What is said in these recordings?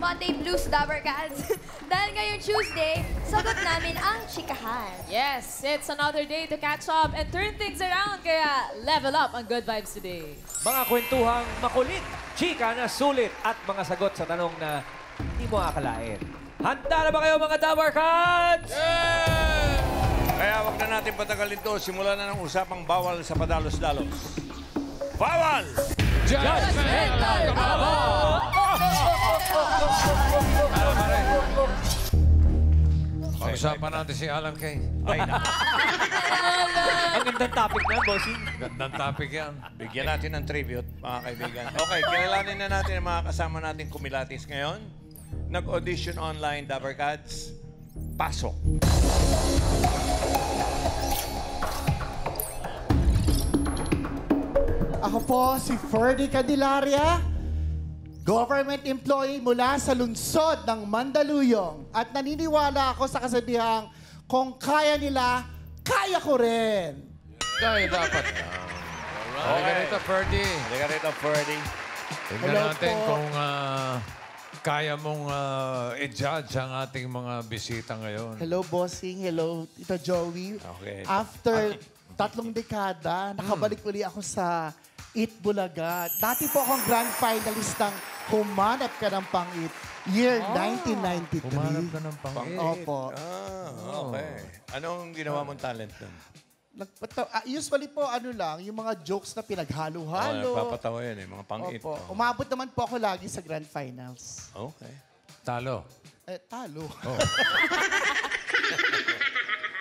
Monday Blues, Dabber Cats. Dahil ngayong Tuesday, sagot namin ang chikahan. Yes, it's another day to catch up and turn things around, kaya level up ang good vibes today. Mga kwentuhang makulit, chika na sulit, at mga sagot sa tanong na hindi mo akalain. Handa na ba kayo mga Dabber Cats? Yeah! Kaya wag na natin patagalin to. Simulan na ng usapang bawal sa padalos-dalos. Bawal! Judgmental Kabo! Pag-usapan natin si Alan Kay. Ay, na. Ang gandang topic na, bossing. Gandang topic yan. Bigyan natin ng tribute, mga kaibigan. Okay, kilalanin na natin ang mga kasama nating kumilatis ngayon. Nag-audition online, Dabber Cats. Pasok. Ako po si Ferdy Candelaria, government employee mula sa lungsod ng Mandaluyong. At naniniwala ako sa kasabihang, kung kaya nila, kaya ko rin. Kaya dapat. Halika rito, Ferdy. Halika rito, Ferdy. Tingnan Hello natin po. kung kaya mong i-judge ang ating mga bisita ngayon. Hello, bossing. Hello, Tito Joey. Okay. After 3 dekada, nakabalik uli ako sa Eat Bulaga. Dati po akong grand finalist ng Humanap Ka ng Pang-Eat, year 1993. Humanap ka ng pang-eat. Opo. Okay. Anong ginawa mong talent nun? Usually po, yung mga jokes na pinaghalo-halo. Nagpapatawa yan eh, mga pang-eat. Opo. Umabot naman po ako lagi sa grand finals. Okay. Talo. Talo.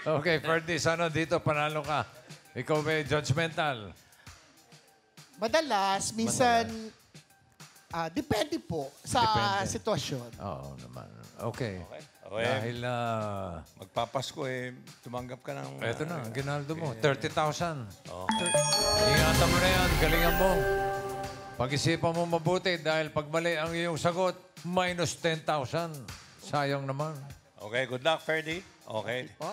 Okay, Ferdy, sana dito panalo ka. Ikaw may judgmental. Madalas, minsan, depende po sa Depende. sitwasyon. Oo naman. Okay. Okay. Dahil Magpapasko eh, tumanggap ka ng... eto na, ang ginaldo mo, 30,000. Okay. Ingatan mo na yan, galingan mo. Pag-isipan mo mabuti dahil pag mali ang iyong sagot, minus 10,000. Sayang naman. Okay, good luck, Ferdy. Okay. Po.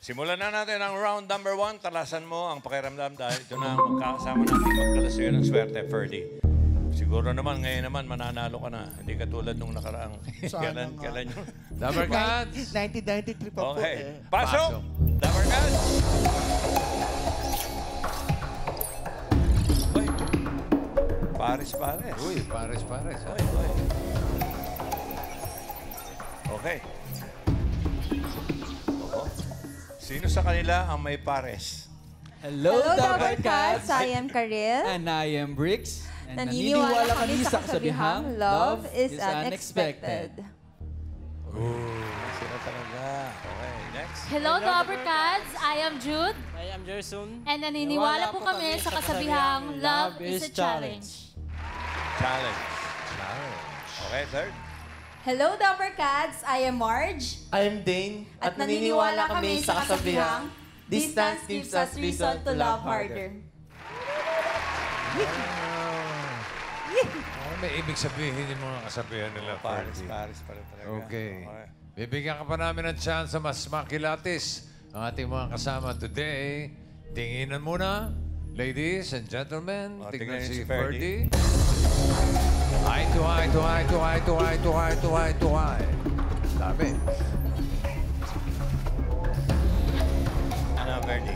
Simulan na natin ang round number 1. Talasan mo ang pakiramdam dahil ito na ang magkakasama natin magkalasuyo ng swerte, Ferdy. Siguro naman, ngayon naman, mananalo ka na. Hindi katulad nung nakaraang... Sana nga. kailan yun? Dabber Cats. 1993 pa po Okay. eh. Pasok! Dabber Cats! Uy! Pares. Uy, pares. Uy. Okay. Oo. Sino sa kanila ang may pares? Hello, Dabber Cats! I am Karil. And I am Bricks. And Naniniwala kami sa kasabihang love is unexpected. Sino talaga? Okay, next. Hello, Dabber Cats! I am Jude. I am Jerson. And naniniwala po kami sa kasabihang love is a challenge. Challenge. Okay, third. Hello, Dabber Cats! I am Marge. I am Dane. At naniniwala kami sa kasabihang distance gives us reason to love harder. May ibig sabihin yung mga kasabihan nila, Pares Ferdy. pa rin talaga. Okay. Bibigyan ka pa namin ng chance mas makilatis ang ating mga kasama today. Tinginan muna, ladies and gentlemen. Tingnan Tingnan si si Ferdy. Ferdy. Eye to eye to eye to eye to eye to eye to eye to eye. Dami. Ano, Ferdy?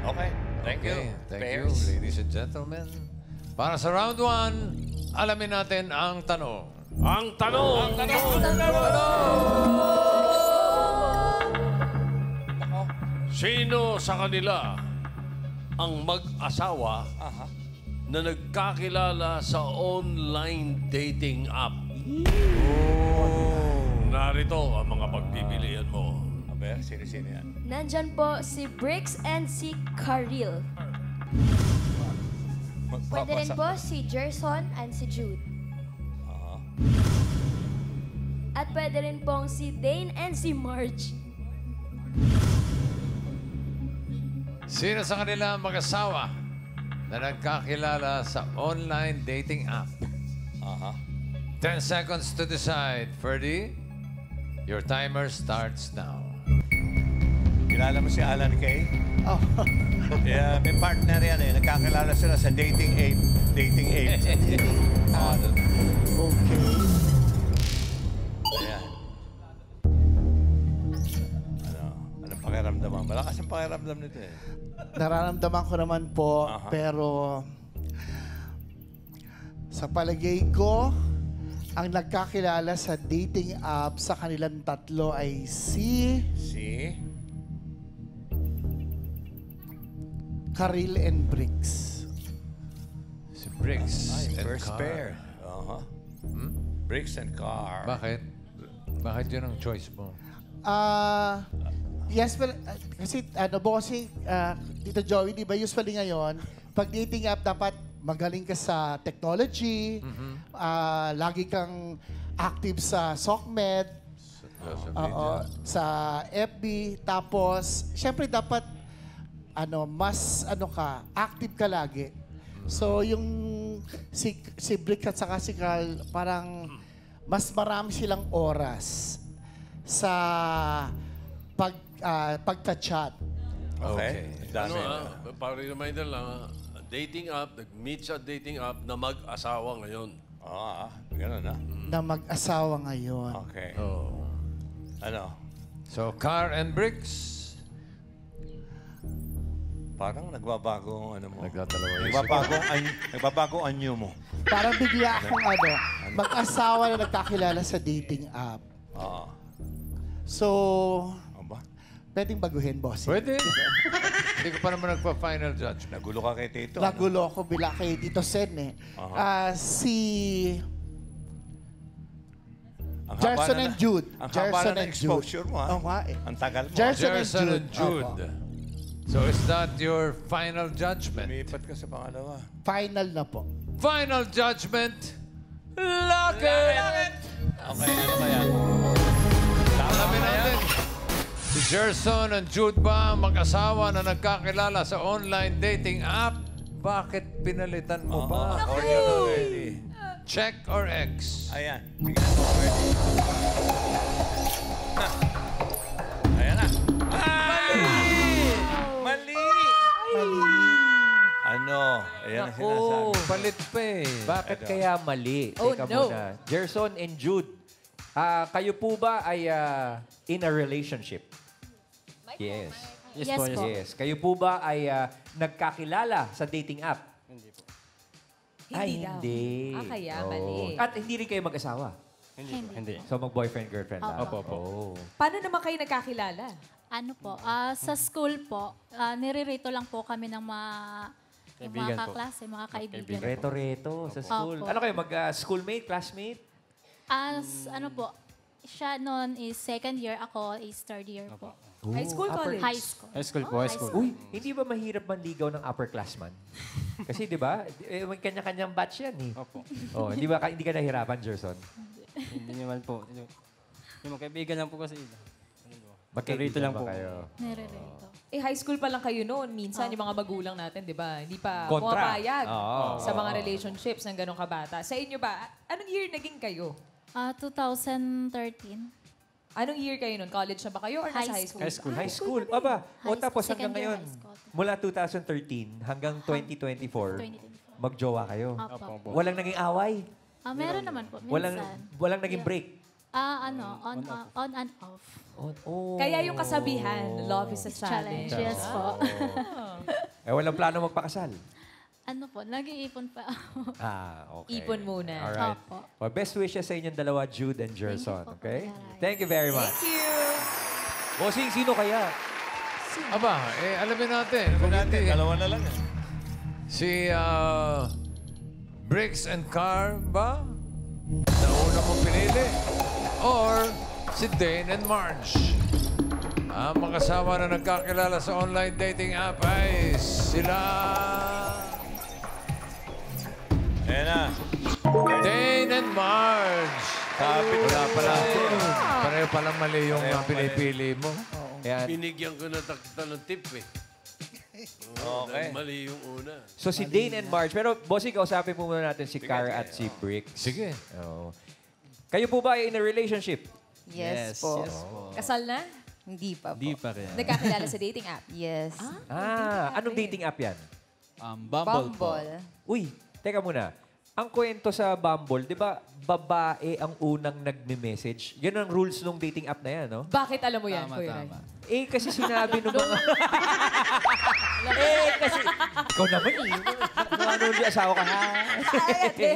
Okay, thank you. Okay, thank you, Pairs. ladies and gentlemen. Para sa round 1, alamin natin ang tanong. Ang tanong! Sino sa kanila ang mag-asawa na nagkakilala sa online dating app? Narito ang mga pagpipilian mo. Aber, sino yan? Nandyan po si Bricks and si Karil. Pwede rin po si Jerson and si Jude. At pwede rin pong si Dane and si Marge. Sino sa kanila ang mag-asawa na nagkakilala sa online dating app? 10 seconds to decide. Ferdy, your timer starts now. Kilala mo si Alan Kay? Oh. Yeah, may partner yan eh. Nagkakilala sila sa dating app. Dating app. Okay. Ayan. Anong pakiramdam mo? Malakas ang pakiramdam nito eh. Nararamdaman ko naman po, Aha. pero sa palagay ko, ang nagkakilala sa dating app sa kanilang tatlo ay si Si? Karil and Bricks. Si Bricks Ay, and first Carr. pair. Bricks and Carr. Bakit? Bakit yun ang choice mo? Yes, well, kasi bossing, Tito Joey, di ba usually ngayon, pag dating app dapat magaling ka sa technology, lagi kang active sa SOCMED, sa FB, tapos, syempre dapat, mas, active ka lagi. So, yung si Brick at saka si Carl, parang mas marami silang oras sa pagka-chat. Okay. Dami. Para reminder lang, dating app, nag-meet sa dating app na mag-asawa ngayon. Ganun na. Na mag-asawa ngayon. Okay. Oh. Ano? So, Carr and Bricks. Parang nagbabago ang ano mo. Nagdadalawa Nagbabago ang anyo mo. Parang bigla akong mag-asawa na nagkakilala sa dating app. Oo. So, Aba? pwedeng baguhin, boss. Pwede. Hindi ko pa naman nagpa-final judgment. Nagulo ka kay Tito. Nagulo ko bila kay Tito Sen eh. Si Ang Gerson haba and Jude. Ang haba Gerson na and exposure mo, ha? Oo nga eh. Ang tagal mo. Gerson and Jude. Opo. So, is that your final judgment? Lumipat ka sa pangalawa. Final na po. Final judgment, lock it! Okay, ano kaya? Alamin natin. Si Gerson and Jude ba ang mag-asawa na nagkakilala sa online dating app? Bakit pinalitan mo ba? Or yun already. Check or X? Ayan. Bigyan mo already. Ayan na. Mali! Ano? Ayan ang sinasabi. Palit pa eh. Bakit kaya mali? Oh, Teka no. muna. Gerson and Jude, kayo po ba ay in a relationship? Yes. Yes, Yes po, po. yes. Yes. Kayo po ba ay nagkakilala sa dating app? Hindi po. Ay, daw. hindi. Kaya Oo. mali. At hindi rin kayo mag-asawa? Hindi po. Hindi. So, mag-boyfriend, girlfriend lang? Opo, opo. Oh. Paano naman kayo nagkakilala? Ano po, sa school po, nire-rito lang po kami ng yung Kaibigan mga po. kaklase, mga kaibigan. Reto-reto sa school. Opo. Ano kayo, mag-schoolmate, classmate? Ano po, siya noon is second year, ako is third year po. High school, college? High school. High school po, high school. Uy, hindi ba mahirap manligaw ng upperclassman? Kasi di ba, may kanya-kanyang batch yan eh. Opo. Oh, hindi ba hindi ka nahirapan, Gerson? Hindi naman po. Yung mga kaibigan lang po kasi. Magkaibigan lang ba po. kayo? Nire-rito. High school pa lang kayo noon. Minsan, yung mga magulang natin, di ba, hindi pa Kontra. pumapayag Oo. sa mga relationships ng ganong kabata. Sa inyo ba, anong year naging kayo? 2013. Anong year kayo noon? College na ba kayo or nasa high school? High school. High school. Aba, o High tapos school. hanggang Second year ngayon, high school. mula 2013 hanggang 2024, 2024. magjowa kayo. Opo. Walang naging away. Meron naman po, Walang minsan. walang naging break. On and off. Oh. Kaya yung kasabihan, love is a challenge. Yes po. Walang plano magpakasal. Ano po, nag-iipon pa ako. Okay. Ipon muna. Alright. Opo. Well, best wishes sa inyong dalawa, Jude and Gerson. po, Okay? Kuya. Thank you very much. Thank you! Bossing, sino kaya? Aba, alamin natin. Kung Natin, hindi, dalawa na lang eh. si Bricks and Carr ba? Nauna mo pinili? Or si Dane and Marge? Ang mag-asawa na nagkakilala sa online dating app ay sila... Ayan na. Dane and Marge. Kapit Wala pala. Pareho palang mali yung pinipili mo. Ayan. Binigyan ko na kita ng tip eh. Okay. Mali yung una. So si Dane and Marge. Pero, bossing, kausapin po muna natin si Carr at si Brick. Sige. Oh. Kayo po ba ay in a relationship? Yes po. Kasal na? Hindi pa po. Di pa rin. Nagkakilala sa dating app? Yes. Anong dating app yan? Bumble po. Bumble. Uy, teka muna. Ang kwento sa Bumble, di ba, babae ang unang nagme-message? Yan ang rules ng dating app na yan, no? Bakit alam mo yan, Tama, Kuya Ray? tama. Eh, kasi sinabi nung mga... kasi... Ikaw naman eh. Nanonood yung asawa ka, ha? Hindi.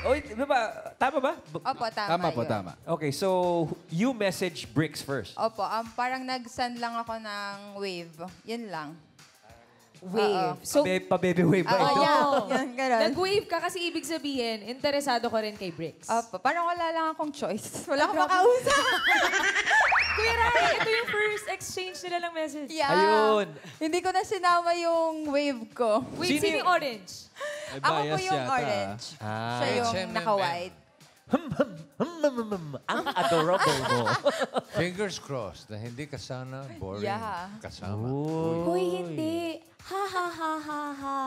Oy, di ba? Tama ba? Opo, tama Tama po, yun. tama. Okay, so you message Bricks first. Opo, parang nag-send lang ako ng wave. Yun lang. Wave. So, Pa-baby wave ba ito? Yan, ganun. nag-wave ka kasi ibig sabihin, interesado ka rin kay Bricks. Opo, parang wala lang akong choice. Wala akong makausap. Kuya Ray, ito yung first exchange nila ng message. Yeah. Ayun. Hindi ko na sinama yung wave ko. Wait, sino yung orange? May Ako po bias yung yata. orange. Siya yung HMM. naka-white. Ang adorable mo. Fingers crossed na hindi ka sana boring Yeah. kasama. Uy, hindi. Ha, ha, ha, ha, ha.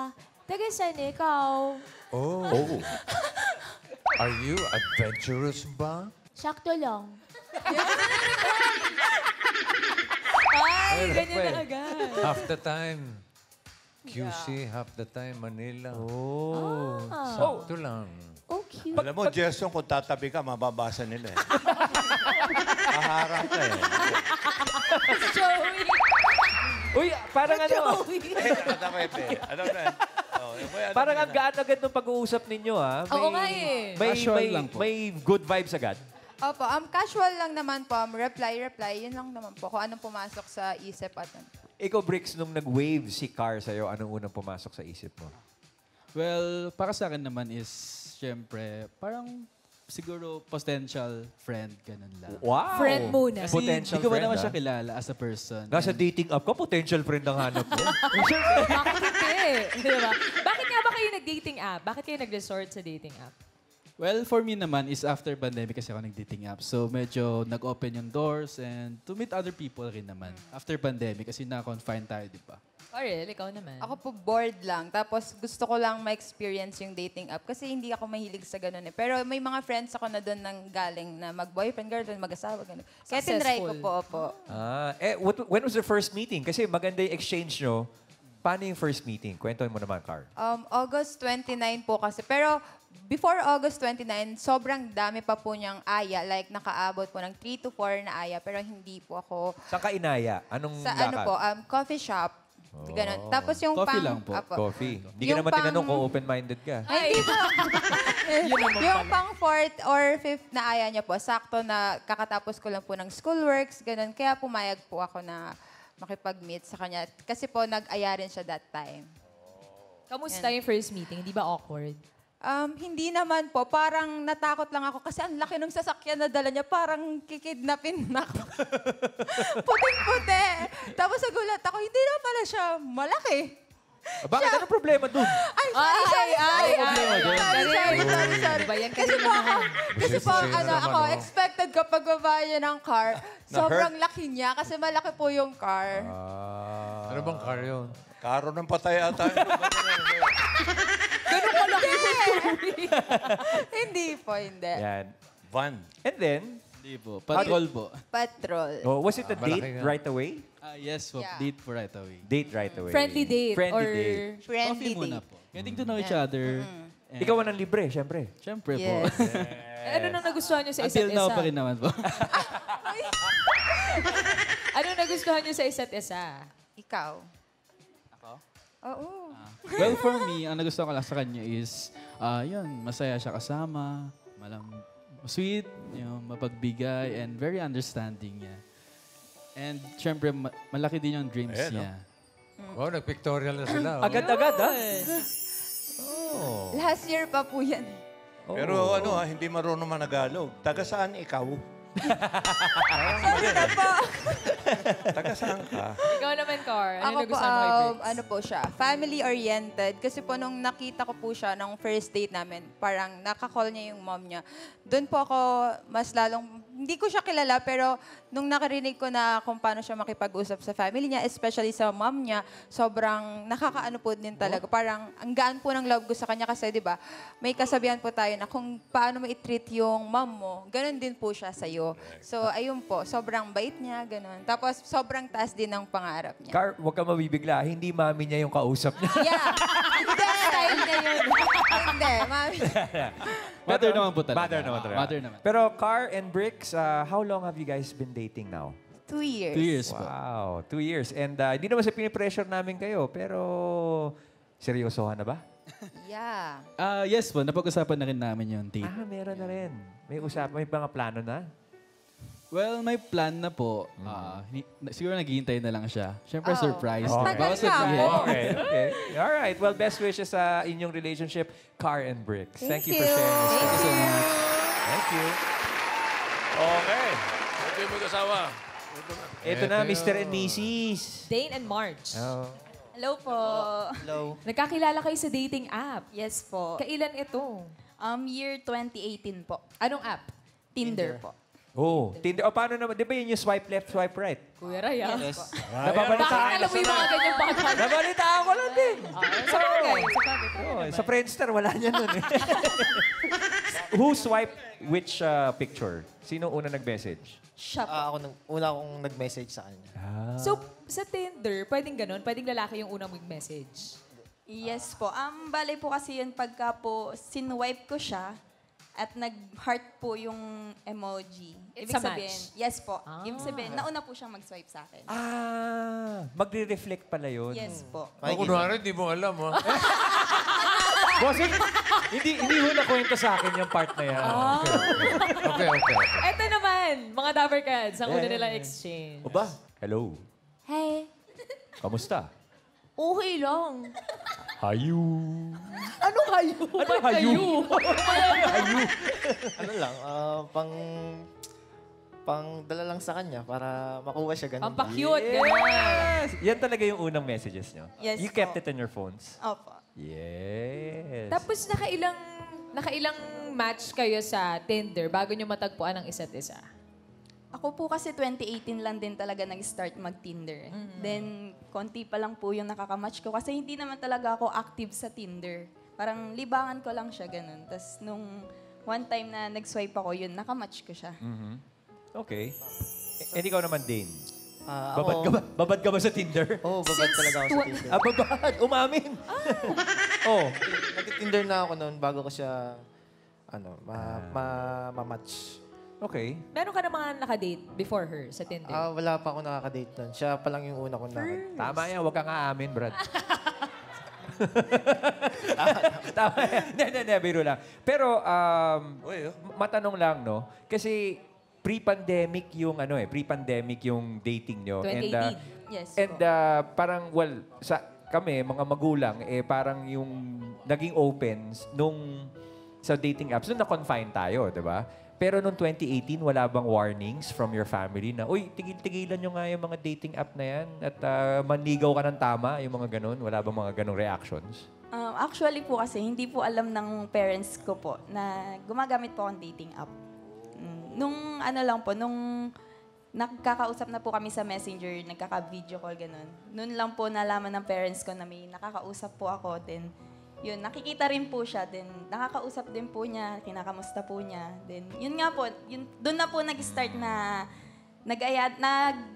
Taga saan ikaw? Oh. Are you adventurous ba? Sakto lang. Ay, ganyan na agad. Half the time, QC, half the time, Manila. Oh. Sakto lang. Oh, cute. Alam mo, Jason, kung tatabi ka, mababasa nila eh. Kaharap ka eh. Joey. Uy, parang ano, parang ang gaan agad ng pag-uusap ninyo, ha? Oo nga eh. Casual lang po. May good vibes agad. Opo, casual lang naman po. Reply. Yun lang naman po. Kung anong pumasok sa isip at Ikaw, Bricks, nung nag-wave si Car sa'yo, anong unang pumasok sa isip mo? Well, para sa akin naman is, syempre, parang siguro potential friend, ganun lang. Wow! Friend muna. Kasi Potential hindi ko ba friend, naman ah. siya kilala as a person. Nasa And dating app ka, potential friend ang hanap mo. Bakit hindi? Diba? Bakit nga ba kayo nag-dating app? Bakit kayo nag-resort sa dating app? well, for me naman is after pandemic kasi ako nag-dating app. So medyo nag-open yung doors and to meet other people rin naman. After pandemic kasi na-confine tayo, di ba? Ariel, ikaw naman. Ako po bored lang. Tapos gusto ko lang ma-experience yung dating app. Kasi hindi ako mahilig sa ganun eh. Pero may mga friends ako na doon nang galing na mag-boyfriend, girlfriend, mag-asawa, ganun. Kaya tinry ko po, opo. When was the first meeting? Kasi maganda yung exchange nyo. Paano yung first meeting? Kwentuhan mo naman, Car. August 29 po kasi. Pero before August 29, sobrang dami pa po niyang aya. Like, nakaabot po ng 3 to 4 na aya. Pero hindi po ako... Saan ka inaya? Anong Sa lakad? ano po, coffee shop. Ganun. Tapos yung Coffee pang... lang po. Apo. Coffee. Hindi ka Yung naman pang- tinanong kung open-minded ka. Ay, hindi po. Yung pang 4th or 5th na aya niya po, sakto na kakatapos ko lang po ng schoolworks, ganun. Kaya pumayag po ako na makipag-meet sa kanya. Kasi po, nag-aya rin siya that time. Kamusta yung first meeting? Hindi ba awkward? Hindi naman po. Parang natakot lang ako kasi ang laki ng sasakyan na dala niya. Parang kikidnapin na ako. Puting-puti. Tapos nagulat ako, hindi na pala siya malaki. Bakit? Anong problema dun? Ay, sorry. Ba yan Kasi kasi po ako, kasi po, Sino naman, ako, oh? expected ko pagbaba niya ng car, sobrang laki niya kasi malaki po yung car. Ano bang car yun? Karo ng patay ata. Ganun kalaki yung Hindi po, hindi. Yan. Van. And then, Hindi po. Patrol po. Patrol. was it a Malaki date nga. right away? Yes po. Yeah. Date po right away. Date right away. Friendly date Friendly or... date. Friendly Coffee muna date. po. Getting to know each other. And Ikaw ang libre, syempre. Siyempre po. Yes. Ano nang nagustuhan nyo sa isa't Until now isa? pa rin naman po. Ano nagustuhan nyo sa isa't isa? Ikaw. Ako? Oo. Well, for me, ang nagustuhan ko lang sa kanya is, yun, masaya siya kasama, sweet, mapagbigay, and very understanding niya. And syempre, malaki din yung dreams Ayan, no? niya. Wow, nag-pictorial na sila. oh. Agad-agad, ha? Last year pa po yan. Pero ano hindi marunong managalog. Taga saan ikaw? Sorry na po. Taga saan ka? Ikaw naman, Car. Ano Ako po, nagustuhan mo kay Briggs? ano po siya, family-oriented. Kasi po nung nakita ko po siya nung first date namin, parang nakakall niya yung mom niya. Doon po ako mas lalong, Hindi ko siya kilala, pero nung nakarinig ko na kung paano siya makipag-usap sa family niya, especially sa mom niya, sobrang nakakaano po din talaga. Parang ang gaan po ng love ko sa kanya kasi, di ba, may kasabihan po tayo na kung paano mo i-treat yung mom mo, ganun din po siya sa'yo. So, ayun po, sobrang bait niya, ganun. Tapos, sobrang taas din ng pangarap niya. Car, huwag ka mabibigla. Hindi mami niya yung kausap niya. Yeah. Hindi. Style niya yun. Hindi. Mami. Mother naman po talaga. Mother naman talaga. Mother naman. Pero Car and Bricks, how long have you guys been dating now? 2 years. 2 years po. Wow, 2 years. And hindi naman sa pinipressure namin kayo, pero seryosohan na ba? Yeah. Yes po, napag-usapan na rin namin yung date. Meron na rin. May mga plano na? Well, may plan na po. Siguro naghihintay na lang siya. Siyempre, surprise. Oh. diba? Tagal na po. Okay. All right. Well, best wishes sa inyong relationship, Car and Bricks. Thank you for sharing this. Thank you so much. Thank you. Okay. Ito yung mag-asawa. Ito na, Mr. and Mrs. Dane and Marge. Oh. Hello po. Hello. Nagkakilala kayo sa dating app. Yes po. Kailan ito? Year 2018 po. Anong app? Tinder po. Oh, Tinder. O, paano naman? Di ba yun yung swipe left, swipe right? Kuya Ray, ah. Yes. Nababalitaan. Bakit alam mo yung mga ganyang bagay? Nabalitaan ko lang din. Sa bagay. Sa Friendster, wala niya nun eh. Who swiped which picture? Sino una nag-message? Siya po. Una akong nag-message sa kanya. So, sa Tinder, pwedeng ganun? Pwedeng lalaki yung unang mag-message? Yes po. Bale po kasi yun pagka po sinwipe ko siya at nag-heart po yung emoji. It's a match? Sabihin, yes po. Ibig sabihin, nauna po siyang mag-swipe sa akin. Magre-reflect pala yun. Yes po. Kunwari, di mo alam, ha? Bossing, hindi ho na kwento sa akin yung part na yan. Okay. Eto naman, mga Dabarkads, ang una nilang exchange. O ba? Hello. Hey, Kamusta? okay lang. Hayu. Anong hayu? Ano hayu? Hayu. Ano lang, pang dala lang sa kanya para makuha siya ganun. Pampakute. Yes! Yan talaga yung unang messages nyo? Yes You po. kept it on your phones? Opo. Yes. Tapos nakailang match kayo sa Tinder bago nyo matagpuan ang isa't isa? Ako po kasi 2018 lang din talaga nag-start mag-Tinder. Then, konti pa lang po yung nakakamatch ko kasi hindi naman talaga ako active sa Tinder. Parang libangan ko lang siya, ganun. Tapos nung one time na nag-swipe ako, yun, nakamatch ko siya. Okay. And ikaw naman, Dane. Ako, Babad ka ba sa Tinder? Oo, babad talaga ako sa Tinder. Babad! Umamin! Nag-Tinder na ako noon bago ko siya, ma-match. Okay. Meron ka na mga nakadate before her sa Tinder? Wala pa ako nakaka-date nun. Siya pa lang yung una kong nakaka-date. Tama yan. Huwag kang aamin, Brad. Tama yan. Hindi, biro lang. Pero, matanong lang, no? Kasi, pre-pandemic yung dating nyo. 2018. Yes And po. parang, kami, mga magulang, parang yung naging open nung sa dating apps, nung na-confine tayo, di ba? Pero noong 2018, wala bang warnings from your family na, uy, tigil-tigilan nyo nga yung mga dating app na yan at manligaw ka ng tama, yung mga ganun? Wala bang mga ganung reactions? Actually po kasi, hindi po alam ng parents ko po na gumagamit po akong dating app. Nung nagkakausap na po kami sa Messenger, nagkaka-video call, ganun. Noon lang po nalaman ng parents ko na may nakakausap po ako. Then, yun, nakikita rin po siya. Then, nakakausap din po niya, kinakamusta po niya. Then, yun nga po, doon na po nag-start na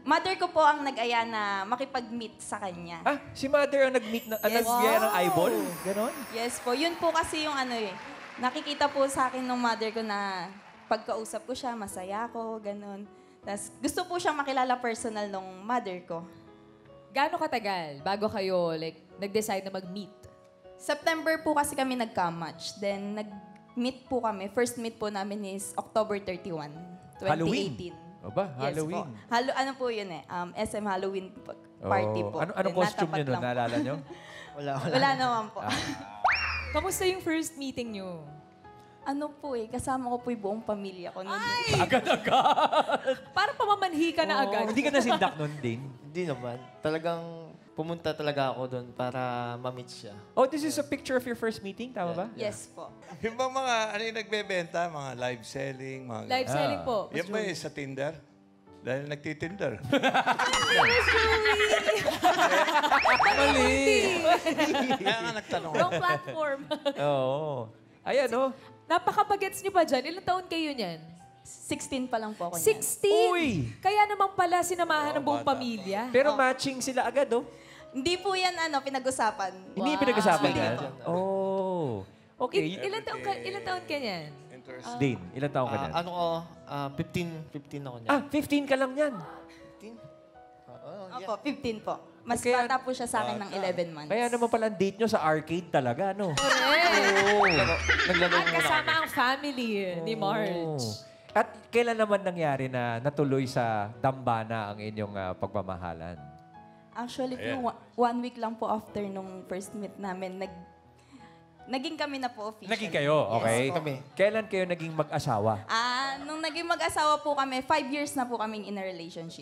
mother ko po ang nag-aya na makipag-meet sa kanya. Si mother ang nag-meet nag-aya ng eyeball? Ganon? Yes po. Yun po kasi yung nakikita po sa akin ng mother ko na pagkausap ko siya, masaya ako, ganon. Tapos gusto po siyang makilala personal nung mother ko. Gaano katagal bago kayo nag-decide na mag-meet? September po kasi kami nagka-match. Then nag-meet po kami. First meet po namin is October 31, 2018. Halloween? Aba, Halloween. Yes po. Ano po yun SM Halloween party po. Anong costume nyo nun? Naalala nyo? Wala naman po. Kamusta yung first meeting nyo? Kasama ko po yung buong pamilya ko. Agad-agad! Parang pamamanhi ka na agad. Hindi ka nasindak nun, Dane? Hindi naman. Talagang pumunta talaga ako doon para ma-meet siya. Oh, this is a picture of your first meeting, tama ba? Yes po. Yung bang mga, ano yung nagbebenta? Mga live selling? Mga Live selling po. Yan ba yung sa Tinder? Dahil nagtitinder. Mali. Kaya nga nagtanong. Wrong platform. Oo. Ayan, oh. Napaka-bagets niyo pa dyan. Ilang taon kayo niyan? 16 pa lang po ako 16? Uy! Kaya naman pala sinamahan ng buong pamilya. Pero matching sila agad, oh. Hindi po yan Hindi pinag-usapan. pinag-usapan Hindi yan? po. Oh. Okay. Ilang taon ka niyan? Dane, ilang taon ka niyan? 15 ako niya. 15 ka lang yan. Opo, 15 po. Mas Kaya- bata po siya sa akin ng 11 months. Kaya naman pala ang date nyo sa arcade talaga, no? Naglaro At kasama ang family ni Marge. At kailan naman nangyari na natuloy sa dambana ang inyong pagmamahalan? Actually Ayan. po, 1 week lang po after nung first meet namin, naging kami na po official. Naging kayo, okay? Yes po. Kailan kayo naging mag-asawa? Nung naging mag-asawa po kami, 5 years na po kaming in a relationship.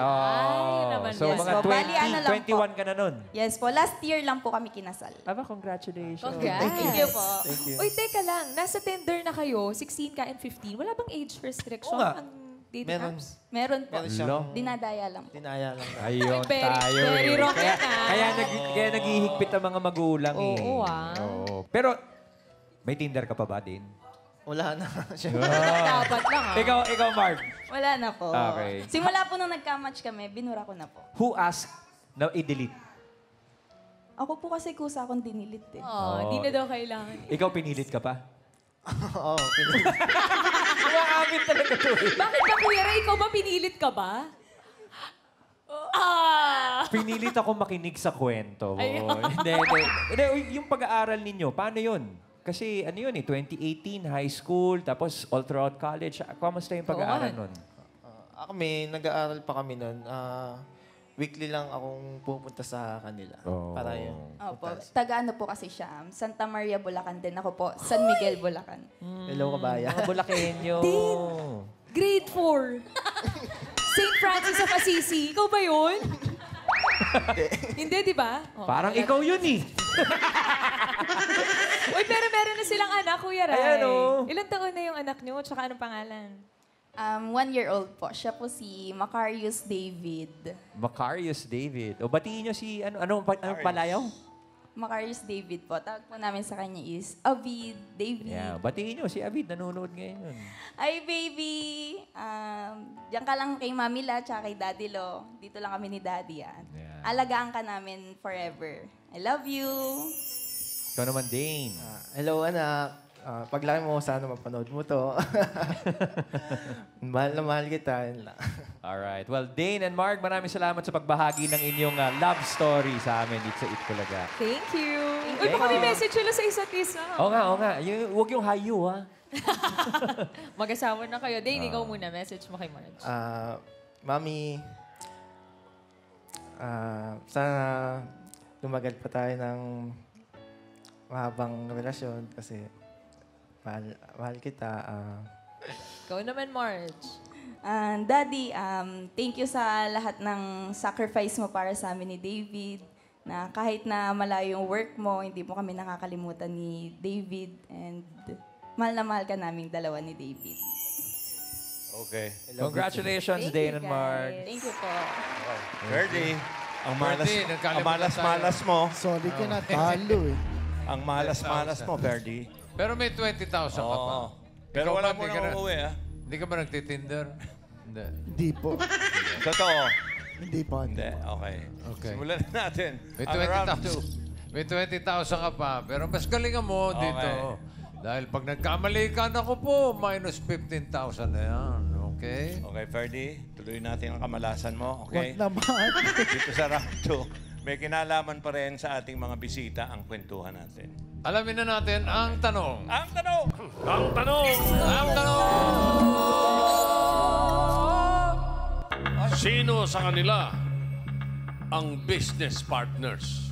So Yes mga po. Bali, ano lang 21 ka na nun? Yes po, last year lang po kami kinasal. Aba, congratulations. Congrats. Thank you po. Thank you. Uy, teka lang. Nasa Tinder na kayo, 16 ka and 15. Wala bang age restriction Oo nga. ang dating Meron. apps? Meron po. Meron siyang- Dinadaya lang po. Dinaya lang. Ayun Very- tayo very eh. wrong Kaya, yan, ah. kaya naghihigpit ang mga magulang eh. Oo, ah. Oo. Pero, may Tinder ka pa ba din? Wala na. Dapat lang, ah. Ikaw, Mark. Wala na po. Okay. Simula po nung nagka-match kami, binura ko na po. Who asked na i-delete? Ako po kasi kusa akong dinilit eh. Hindi na daw kailangan. Ikaw pinilit ka pa? Oo, Umaamin talaga to eh. Bakit ba, Kuya Ray? Ikaw ba pinilit ka ba? Pinilit ako makinig sa kwento mo. Ayun. Hindi, yung pag-aaral ninyo, paano yun? Kasi ano yun eh, 2018, high school, tapos all throughout college. Kamusta yung pag-aaral nun? Kami, nag-aaral pa kami nun. Weekly lang akong pupunta sa kanila. Para yun. Opo. Taga-ano po kasi siya? Santa Maria, Bulacan din. Ako po, San Miguel, Bulacan. Hello, kabaya. Mga Bulakenyo. Grade 4. St. Francis of Assisi. Ikaw ba yun? Hindi, di ba? Parang ikaw yun eh. Uy, pero meron na silang anak, Kuya Ray. Ayan, oh. Ilang taon na yung anak niyo? Tsaka anong pangalan? 1-year-old po. Siya po si Macarius David. Macarius David. O batiin nyo si, anong palayaw? Macarius David po. Tawag po namin sa kanya is Avid David. Yeah, batiin nyo si Avid, nanonood ngayon. Hi, baby! Diyan ka lang kay Mami La tsaka kay Daddy Lo. Dito lang kami ni Daddy. Alagaan ka namin forever. I love you! Ikaw naman, Dane. Hello, anak. Paglaki mo, sana mapanood mo to. Mahal na mahal kita. Yun lang. Alright. Well, Dane and Mark, maraming salamat sa pagbahagi ng inyong love story sa amin dito sa Itbulaga. Thank you. Uy, baka may message sila sa isa't isa. Oo nga. Huwag yung hayu, ha? Mag-asawa na kayo. Dane, ikaw muna. Message mo kay Marge. Mami, sana lumagal pa tayo ng mahabang relasyon kasi mahal kita. Ikaw naman, Marge. Daddy, thank you sa lahat ng sacrifice mo para sa amin ni David. Na kahit na malayo yung work mo, hindi mo kami nakakalimutan ni David. And mahal na mahal ka naming dalawa ni David. Okay. Congratulations, Dane and Mark. Thank you po. Ferdy, ang nagkalimutan malas mo. Sorry ka na, talo eh. Ang malas mo, Ferdy. Pero may 20,000 ka pa. Pero Ikaw wala ba, mo hindi ka nang uuwi, ah. Hindi ka ba nagtitinder? Hindi. Hindi po. Totoo. Hindi po. Hindi, okay. Okay. Simulan na natin. May Ang round 20,000. May 20,000 ka pa. Pero mas galingan mo dito. Dahil pag nagkamali ka, naku po, minus 15,000 na yan. Okay? Okay, Ferdy. Tuloy natin ang kamalasan mo. Okay? Wag naman. Dito sa round 2, may kinalaman pa rin sa ating mga bisita ang kwentuhan natin. Alamin na natin ang tanong. Ang tanong! Ang tanong! Ang tanong! Sino sa kanila ang business partners?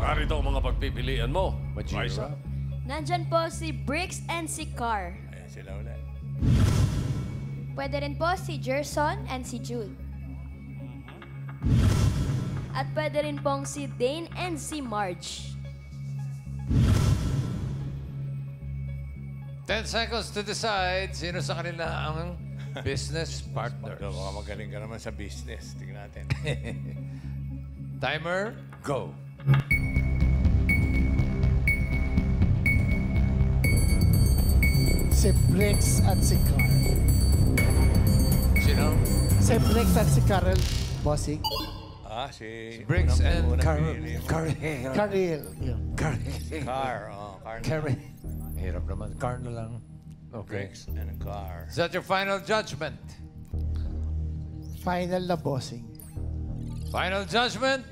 Narito ang mga pagpipilian mo. Raisa. Nandyan po si Bricks and si Carr. Ayan sila ulit. Pwede rin po si Gerson and si Jude. at pwede rin pong si Dane and si Marge. 10 seconds to decide sino sa kanila ang business partner. Baka magaling ka naman sa business. Tingnan natin. Timer, go. Si Brix at si Carl. Sino? Si Brix at si Carl, bossing. Si Briggs and Carl. Carl. Yun. Car. Carl. Hirap naman. Car na lang. Okay. Briggs and Car. Is that your final judgment? Final na bossing. Final judgment?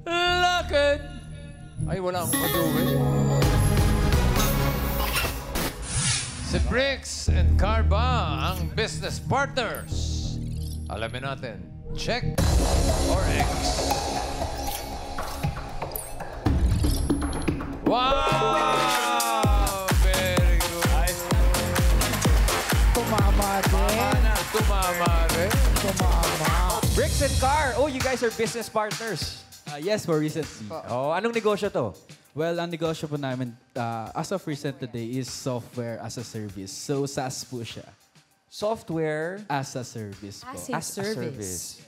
Lock it! Ay, wala akong kaduwi. Si Briggs and Car ba ang business partners? Alamin natin. Check or X? Wow! Very good. Tumama din. Tumama rin. Tumama. Bricks and Car. Oh, you guys are business partners. Yes, for recently. Oh, anong negosyo to? Well, ang negosyo po namin, as of recent today, is software as a service. So, SaaS po siya. Software as a service po. As a service.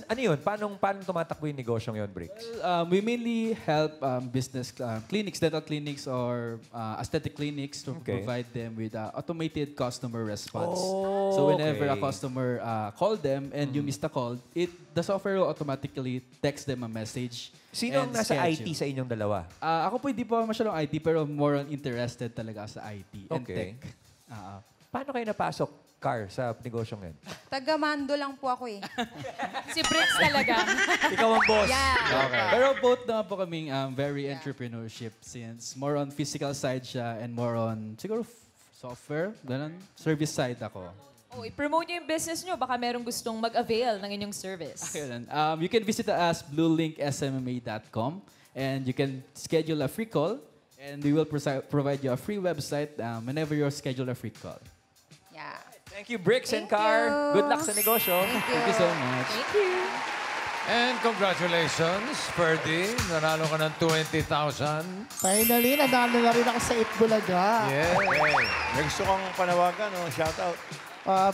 Ano yun? Paano tumatakbo yung negosyong yun, Bricks? We mainly help business clinics, dental clinics, or aesthetic clinics to provide them with automated customer response. So whenever a customer call them and you miss the call, the software will automatically text them a message. Sino ang and nasa schedule. IT sa inyong dalawa? Ako po hindi po masyadong IT, pero more on interested talaga sa IT and Okay. tech. Paano kayo napasok, Car, sa negosyong yun? Taga-mando lang po ako eh. Si Briggs talaga. Ikaw ang boss. Yeah. Okay. Pero both naman po kaming very entrepreneurship since more on physical side siya and more on siguro software, ganun. Service side ako. Oh, i-promote niyo yung business niyo. Baka merong gustong mag-avail ng inyong service. Ayun. You can visit us bluelinksmma.com and you can schedule a free call and we will provide you a free website whenever you schedule a free call. Yeah. Thank you, Bricks and Thank Car. you. Good luck sa negosyo. Thank you so much. Thank you. And congratulations, Ferdy. Nanalo ka ng 20,000. Finally, nanalo na rin ako sa Itbulaga. Yeah. May gusto kang panawagan, shout out.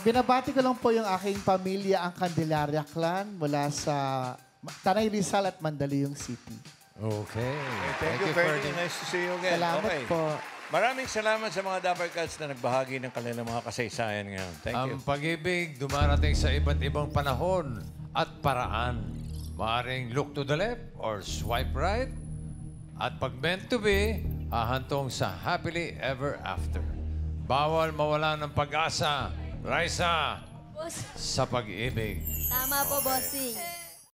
Binabati ko lang po yung aking pamilya, ang Candelaria Clan, mula sa Tanay Rizal at Mandaluyong City. Okay. Thank you, Ferdy. Nice to see you again. Salamat po. Maraming salamat sa mga Dapper Cats na nagbahagi ng kanilang mga kasaysayan ngayon. Thank you. Ang pag-ibig dumarating sa iba't ibang panahon at paraan. Maaring look to the left or swipe right. At pag meant to be, hahantong sa happily ever after. Bawal mawala ng pag-asa, Raisa, Boss, sa pag-ibig. tama po, bossing.